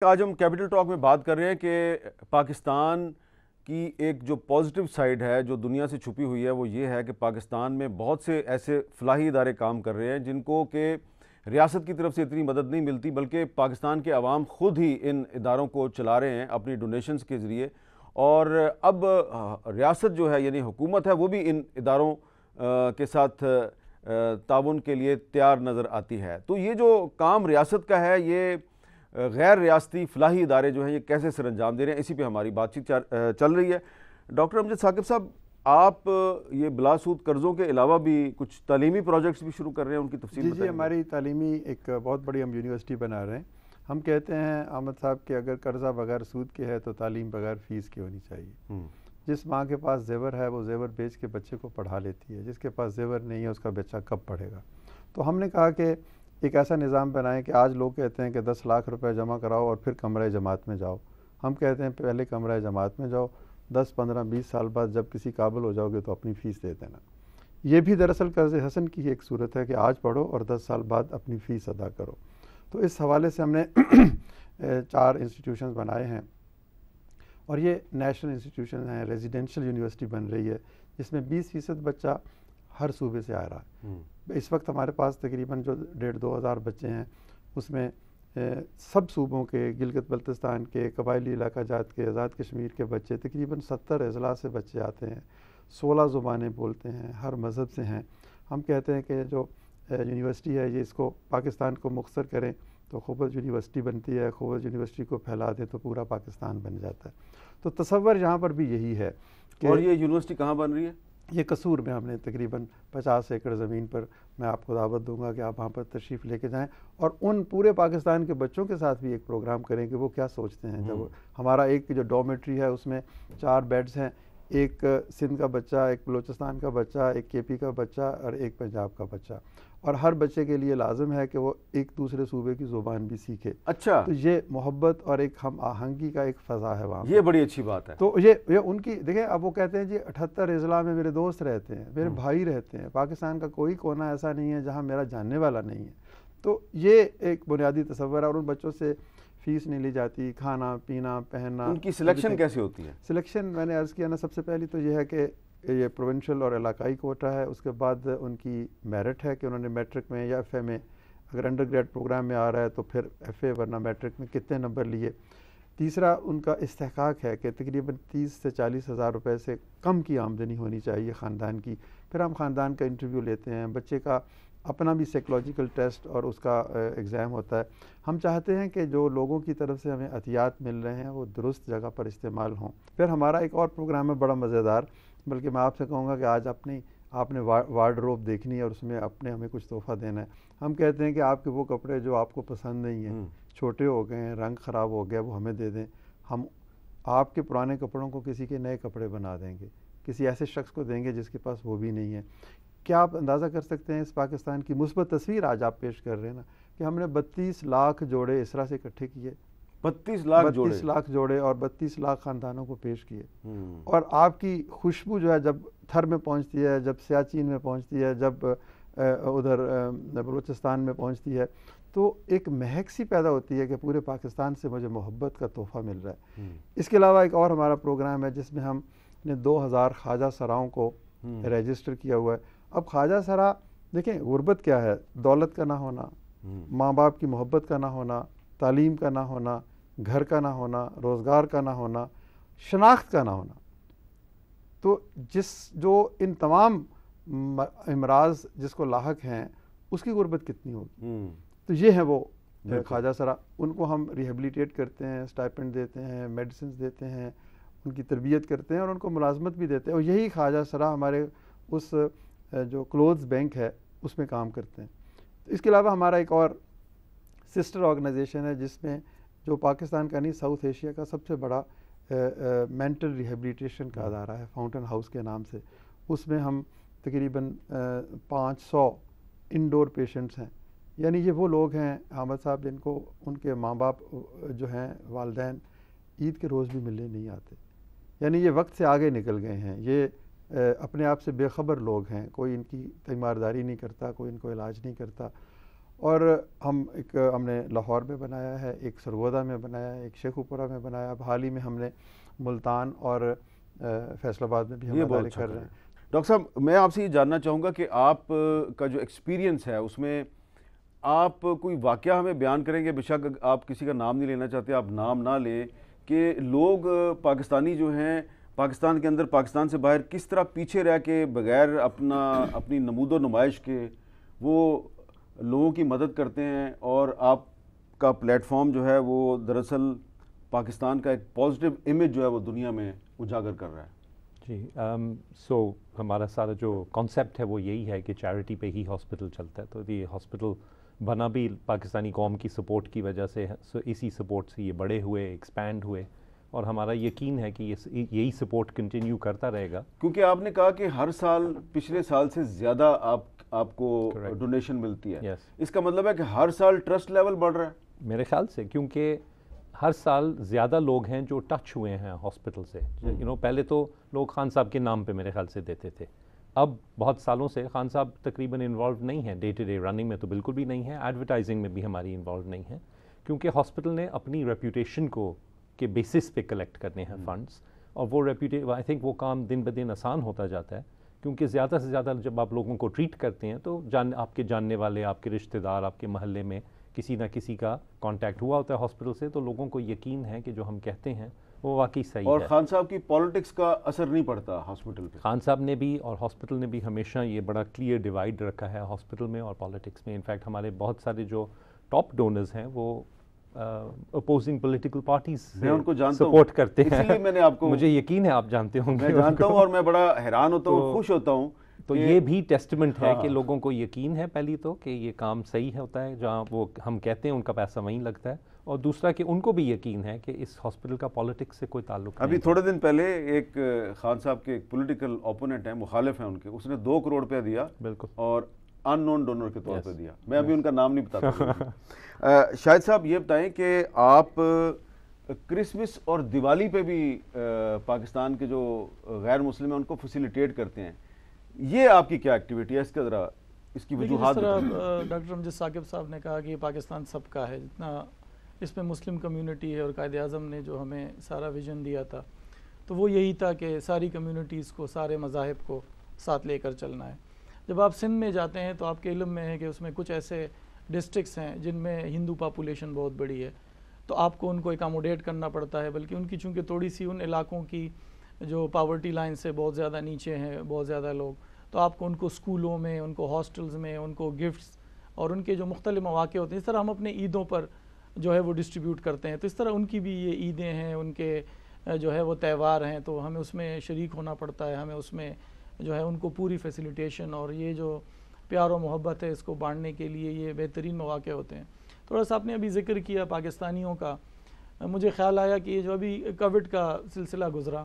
آج ہم capital talk میں بات کر رہے ہیں کہ پاکستان کی ایک جو پازیٹیو سائیڈ ہے جو دنیا سے چھپی ہوئی ہے وہ یہ ہے کہ پاکستان میں بہت سے ایسے فلاحی ادارے کام کر رہے ہیں جن کو کہ ریاست کی طرف سے اتنی مدد نہیں ملتی، بلکہ پاکستان کے عوام خود ہی ان اداروں کو چلا رہے ہیں اپنی ڈونیشنز کے ذریعے، اور اب ریاست جو ہے یعنی حکومت ہے وہ بھی ان اداروں کے ساتھ تعاون کے لیے تیار نظر آتی ہے۔ تو یہ جو کام ریاست کا ہے، یہ غیر ریاستی فلاحی ادارے جو ہیں یہ کیسے سر انجام دے رہے ہیں، اسی پہ ہماری بات چیت چل رہی ہے۔ ڈاکٹر امجد ثاقب صاحب، آپ یہ بلا سود قرضوں کے علاوہ بھی کچھ تعلیمی پروجیکٹس بھی شروع کر رہے ہیں، ان کی تفصیل بتائیں۔ جی ہماری تعلیمی ایک بہت بڑی ہم یونیورسٹی بنا رہے ہیں۔ ہم کہتے ہیں احمد صاحب کہ اگر قرضہ بغیر سود کے ہے تو تعلیم بغیر فیس کی ہونی چاہیے۔ جس ماں کے پاس زیور ہے وہ زیور بیچ کے بچے کو پڑھا لیتی ہے، جس کے پاس زیور نہیں ہے اس کا بچہ کب پڑھے گا؟ تو ہم نے کہا کہ ایک ایسا نظام بنائیں کہ آج لوگ کہتے ہیں کہ 10 لاکھ روپے جمع کراؤ اور پھر کمرہ جماعت میں جاؤ۔ ہم کہتے ہیں پہلے کمرہ جماعت میں جاؤ، 10 15 20 سال بعد جب کسی قابل ہو جاؤ گے تو اپنی فیس دے دینا۔ یہ بھی دراصل قرض حسن کی ایک صورت ہے کہ آج پڑھو اور 10 سال بعد اپنی فیس ادا کرو۔ تو اس حوالے سے ہم نے 4 انسٹیٹیوشنز بنائے ہیں، اور یہ نیشنل انسٹیٹیوشن ہیں۔ ریزیڈینشل یونیورسٹی بن رہی ہے جس میں 20% بچہ ہر صوبے سے آ رہا ہے۔ اس وقت ہمارے پاس تقریباً جو 1,500-2 ہزار بچے ہیں، اس میں سب صوبوں کے، گلگت بلتستان کے، قبائلی علاقہ جات کے، آزاد کشمیر کے بچے، تقریباً 70 اضلاع سے بچے آتے ہیں، 16 زبانیں بولتے ہیں، ہر مذہب سے ہیں۔ ہم کہتے ہیں کہ جو یونیورسٹی ہے یہ اس کو پاکستان کو مختصر کریں تو خوبص یونیورسٹی بنتی ہے، خوبص یونیورسٹی کو پھیلا دیں تو پورا پاکستان بن جاتا ہے۔ تو تصور یہاں پر بھی یہی ہے کہ اور یہ یونیورسٹی کہاں بن رہی ہے؟ یہ قصور میں ہم نے تقریباً 50 ایکڑ زمین پر، میں آپ کو دعوت دوں گا کہ آپ وہاں پر تشریف لے کے جائیں اور ان پورے پاکستان کے بچوں کے ساتھ بھی ایک پروگرام کریں کہ وہ کیا سوچتے ہیں۔ جب ہمارا ایک جو ڈارمیٹری ہے اس میں 4 بیڈز ہیں، ایک سندھ کا بچہ، ایک بلوچستان کا بچہ، ایک کے پی کا بچہ اور ایک پنجاب کا بچہ، اور ہر بچے کے لیے لازم ہے کہ وہ ایک دوسرے صوبے کی زبان بھی سیکھے۔ اچھا، تو یہ محبت اور ایک ہم آہنگی کا ایک فضا ہے وہاں۔ یہ بڑی اچھی بات ہے۔ تو یہ ان کی دیکھیں، اب وہ کہتے ہیں جی 78 اضلاع میں میرے دوست رہتے ہیں، میرے بھائی رہتے ہیں، پاکستان کا کوئی کونا ایسا نہیں ہے جہاں میرا جاننے والا نہیں ہے۔ تو یہ ایک بنیادی تصور ہے، اور ان بچوں سے فیس نہیں لی جاتی، کھانا پینا پہننا۔ ان کی سلیکشن کیسے ہوتی ہے؟ سلیکشن میں نے عرض کیا نا، سب سے پہلی تو یہ ہے کہ یہ پروونشل اور علاقائی کوٹا ہے، اس کے بعد ان کی میرٹ ہے کہ انہوں نے میٹرک میں یا ایف اے میں، اگر انڈر گریڈ پروگرام میں آ رہا ہے تو پھر ایف اے ورنہ میٹرک میں کتنے نمبر لیے۔ تیسرا ان کا استحقاق ہے کہ تقریباً 30 سے 40 ہزار روپے سے کم کی آمدنی ہونی چاہیے خاندان کی۔ پھر ہم خاندان کا انٹرویو لیتے ہیں، بچے کا اپنا بھی سائیکولوجیکل ٹیسٹ اور اس کا ایگزام ہوتا ہے۔ ہم چاہتے ہیں کہ جو لوگوں کی طرف سے ہمیں عطیات مل رہے ہیں وہ درست جگہ پر استعمال ہوں۔ پھر ہمارا ایک اور پروگرام ہے بڑا مزیدار، بلکہ میں آپ سے کہوں گا کہ آج آپ نے وارڈروب دیکھنی ہے اور اس میں ہمیں کچھ تحفہ دینا ہے۔ ہم کہتے ہیں کہ آپ کے وہ کپڑے جو آپ کو پسند نہیں ہیں، چھوٹے ہو گئے ہیں، رنگ خراب ہو گیا، وہ ہمیں دے دیں۔ ہم آپ کے پرانے کپڑوں کو کسی کے نئے کپڑے بنا دیں گے، کسی ایسے شخص کو دیں گے جس کے پاس وہ بھی نہیں ہے۔ کیا آپ اندازہ کر سکتے ہیں اس پاکستان کی مثبت تصویر آج آپ پیش کر رہے ہیں نا، کہ ہم نے 32 لاکھ جوڑے اس طرح سے اکٹھے کیے، 32 لاکھ جوڑے اور 32 لاکھ خاندانوں کو پیش کیے۔ اور آپ کی خوشبو جو ہے جب تھر میں پہنچتی ہے، جب سیاچین میں پہنچتی ہے، جب ادھر بلوچستان میں پہنچتی ہے، تو ایک مہک سی پیدا ہوتی ہے کہ پورے پاکستان سے مجھے محبت کا تحفہ مل رہا ہے۔ اس کے علاوہ ایک اور ہمارا پروگرام ہے جس میں ہم نے 2000 خواجہ سراؤں کو رجسٹر کیا ہوا ہے۔ اب خواجہ سرا دیکھیں، غربت کیا ہے؟ دولت کا نہ ہونا، ماں باپ کی محبت کا نہ ہونا، تعلیم کا نہ ہونا، گھر کا نہ ہونا، روزگار کا نہ ہونا، شناخت کا نہ ہونا۔ تو جو ان تمام امراض جس کو لاحق ہیں اس کی غربت کتنی ہوگی؟ تو یہ ہیں وہ خواجہ سرا، ان کو ہم ریہیبلیٹیٹ کرتے ہیں، اسٹائپنڈ دیتے ہیں، میڈیسنز دیتے ہیں، ان کی تربیت کرتے ہیں اور ان کو ملازمت بھی دیتے ہیں، اور یہی خواجہ سرا ہمارے اس جو کلوتھز بینک ہے اس میں کام کرتے ہیں۔ اس کے علاوہ ہمارا ایک اور سسٹر آرگنائزیشن ہے جس میں جو پاکستان کا نہیں، ساؤتھ ایشیا کا سب سے بڑا مینٹل ریہیبلیٹیشن کا ادارہ ہے، فاؤنٹن ہاؤس کے نام سے۔ اس میں ہم تقریباً 500 انڈور پیشنٹس ہیں، یعنی یہ وہ لوگ ہیں حامد صاحب جن کو ان کے ماں باپ جو ہیں والدین عید کے روز بھی ملنے نہیں آتے، یعنی یہ وقت سے آگے نکل گئے ہیں، یہ اپنے آپ سے بے خبر لوگ ہیں، کوئی ان کی تیمارداری نہیں کرتا، کوئی ان کو علاج نہیں کرتا، اور ہم نے لاہور میں بنایا ہے، ایک سرگودا میں بنایا ہے، ایک شیخو پورہ میں بنایا. اب حال ہی میں ہم نے ملتان اور فیصل آباد میں بھی ہم ادارے کر رہے ہیں. ڈاکٹر صاحب میں آپ سے یہ جاننا چاہوں گا کہ آپ کا جو ایکسپیرینس ہے اس میں آپ کوئی واقعہ ہمیں بیان کریں گے، بے شک آپ کسی کا نام نہیں لینا چاہتے آپ نام نہ لیں، کہ لوگ پاکستانی جو ہیں پاکستان کے اندر پاکستان سے باہر کس طرح پیچھے رہ کے بغیر اپنی نمود و نمائش کے وہ لوگوں کی مدد کرتے ہیں، اور آپ کا پلیٹ فارم جو ہے وہ دراصل پاکستان کا ایک پازیٹیو امیج جو ہے وہ دنیا میں اجاگر کر رہا ہے. جی ہمارا سارا جو کانسیپٹ ہے وہ یہی ہے کہ چیریٹی پہ ہی ہاسپٹل چلتا ہے. تو یہ ہاسپٹل بنا بھی پاکستانی قوم کی سپورٹ کی وجہ سے، اسی سپورٹ سے یہ بڑے ہوئے، ایکسپینڈ ہوئے، اور ہمارا یقین ہے کہ یہی سپورٹ کنٹینیو کرتا رہے گا. کیونکہ آپ نے کہا کہ ہر سال پچھلے سال سے زیادہ آپ کو ڈونیشن ملتی ہے. اس کا مطلب ہے کہ ہر سال ٹرسٹ لیول بڑھ رہا ہے میرے خیال سے، کیونکہ ہر سال زیادہ لوگ ہیں جو ٹچ ہوئے ہیں ہاسپٹل سے. پہلے تو لوگ خان صاحب کے نام پہ میرے خیال سے دیتے تھے، اب بہت سالوں سے خان صاحب تقریباً انوالو نہیں ہیں، ڈے ٹو ڈے رننگ میں تو بالکل بھی نہیں ہے، ایڈورٹائزنگ میں بھی ہماری انوالو نہیں ہے، کیونکہ ہاسپٹل نے اپنی ریپوٹیشن کو کے بیسس پہ کلیکٹ کرنے ہیں فنڈز، اور وہ آئی تھنک وہ کام دن بدن آسان ہوتا جاتا ہے، کیونکہ زیادہ سے زیادہ جب آپ لوگوں کو ٹریٹ کرتے ہیں تو آپ کے جاننے والے، آپ کے رشتہ دار، آپ کے محلے میں کسی نہ کسی کا کانٹیکٹ ہوا ہوتا ہے ہاسپٹل سے، تو لوگوں کو یقین ہے کہ جو ہم کہتے ہیں وہ واقعی صحیح ہے. اور خان صاحب کی پالیٹکس کا اثر نہیں پڑتا ہاسپٹل پہ. خان صاحب نے بھی اور ہاسپٹل نے بھی ہمیشہ یہ بڑا کلیئر ڈیوائڈ رکھا ہے ہاسپٹل میں اور پالیٹکس میں. انفیکٹ ہمارے بہت سارے جو ٹاپ ڈونرز ہیں وہ اپوزنگ پولیٹیکل پارٹیز سپورٹ کرتے ہیں. اسی لیے میں نے آپ کو، مجھے یقین ہے آپ جانتے ہوں گے. میں جانتا ہوں اور میں بڑا حیران ہوتا ہوں، خوش ہوتا ہوں. تو یہ بھی ٹیسٹمنٹ ہے کہ لوگوں کو یقین ہے پہلی تو کہ یہ کام صحیح ہوتا ہے، جہاں وہ ہم کہتے ہیں ان کا پیسہ وہیں لگتا ہے، اور دوسرا کہ ان کو بھی یقین ہے کہ اس ہاسپٹل کا پالیٹکس سے کوئی تعلق نہیں. ابھی تھوڑے دن پہلے ایک خان صاحب کے ایک پولیٹیکل اوپوننٹ ہیں، مخالف ہیں ان کے، اس نے 2 کروڑ روپیہ دیا، بالکل، اور ان نون ڈونر کے طور پہ دیا. میں ابھی ان کا نام نہیں بتاتا. شاہد صاحب یہ بتائیں کہ آپ کرسمس اور دیوالی پہ بھی پاکستان کے جو غیر مسلم ہیں ان کو فیسیلیٹیٹ کرتے ہیں، یہ آپ کی کیا ایکٹیویٹی ہے؟ اس کا ذرا اس کی وجوہات. جس طرح ڈاکٹر امجد ثاقب صاحب نے کہا کہ یہ پاکستان سب کا ہے، جتنا اس میں مسلم کمیونٹی ہے، اور قائد اعظم نے جو ہمیں سارا ویژن دیا تھا تو وہ یہی تھا کہ ساری کمیونٹیز کو، سارے مذاہب کو ساتھ لے کر چلنا ہے. جب آپ سندھ میں جاتے ہیں تو آپ کے علم میں ہے کہ اس میں کچھ ایسے ڈسٹرکٹس ہیں جن میں ہندو پاپولیشن بہت بڑی ہے، تو آپ کو ان کو اکاموڈیٹ کرنا پڑتا ہے، بلکہ ان کی چونکہ تھوڑی سی ان علاقوں کی جو پاورٹی لائن سے بہت زیادہ نیچے ہیں بہت زیادہ لوگ، تو آپ کو ان کو اسکولوں میں، ان کو ہاسٹلز میں، ان کو گفٹس اور ان کے جو مختلف مواقع ہوتے ہیں، اس طرح ہم اپنے عیدوں پر جو ہے وہ ڈسٹریبیوٹ کرتے ہیں. تو اس طرح ان کی بھی یہ عیدیں ہیں، ان کے جو ہے وہ تہوار ہیں، تو ہمیں اس میں شریک ہونا پڑتا ہے، ہمیں اس میں جو ہے ان کو پوری فیسیلیٹیشن اور یہ جو پیار و محبت ہے اس کو بانٹنے کے لیے یہ بہترین مواقع ہوتے ہیں. تھوڑا سا آپ نے ابھی ذکر کیا پاکستانیوں کا، مجھے خیال آیا کہ یہ جو ابھی کووڈ کا سلسلہ گزرا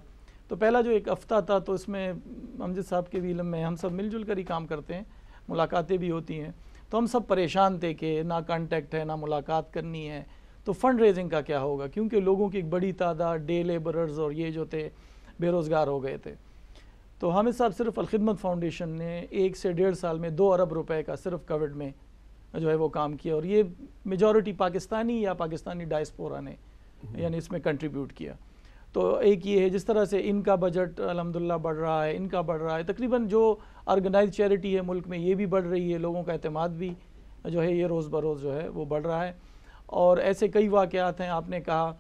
تو پہلا جو ایک ہفتہ تھا تو اس میں امجد صاحب کے بھی علم میں ہم سب مل جل کر ہی کام کرتے ہیں، ملاقاتیں بھی ہوتی ہیں، تو ہم سب پریشان تھے کہ نہ کانٹیکٹ ہے، نہ ملاقات کرنی ہے، تو فنڈ ریزنگ کا کیا ہوگا، کیونکہ لوگوں کی ایک بڑی تعداد ڈے لیبررز اور یہ جو تھے بے روزگار ہو گئے تھے. تو حامد صاحب صرف الخدمت فاؤنڈیشن نے 1 سے 1.5 سال میں 2 ارب روپے کا صرف کووڈ میں جو ہے وہ کام کیا، اور یہ میجورٹی پاکستانی یا پاکستانی ڈائسپورا نے یعنی اس میں کنٹریبیوٹ کیا. تو ایک یہ ہے جس طرح سے ان کا بجٹ الحمدللہ بڑھ رہا ہے، ان کا بڑھ رہا ہے، تقریباً جو آرگنائز چیریٹی ہے ملک میں یہ بھی بڑھ رہی ہے، لوگوں کا اعتماد بھی جو ہے یہ روز بروز جو ہے وہ بڑھ رہا ہے. اور ایسے کئی واقعات ہیں. آپ نے کہا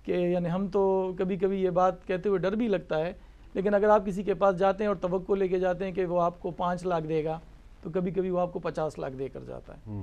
کہ یعنی ہم تو کبھی کبھی یہ بات کہتے ہوئے ڈر بھی لگتا ہے، لیکن اگر آپ کسی کے پاس جاتے ہیں اور توقع لے کے جاتے ہیں کہ وہ آپ کو 5 لاکھ دے گا تو کبھی کبھی وہ آپ کو 50 لاکھ دے کر جاتا ہے.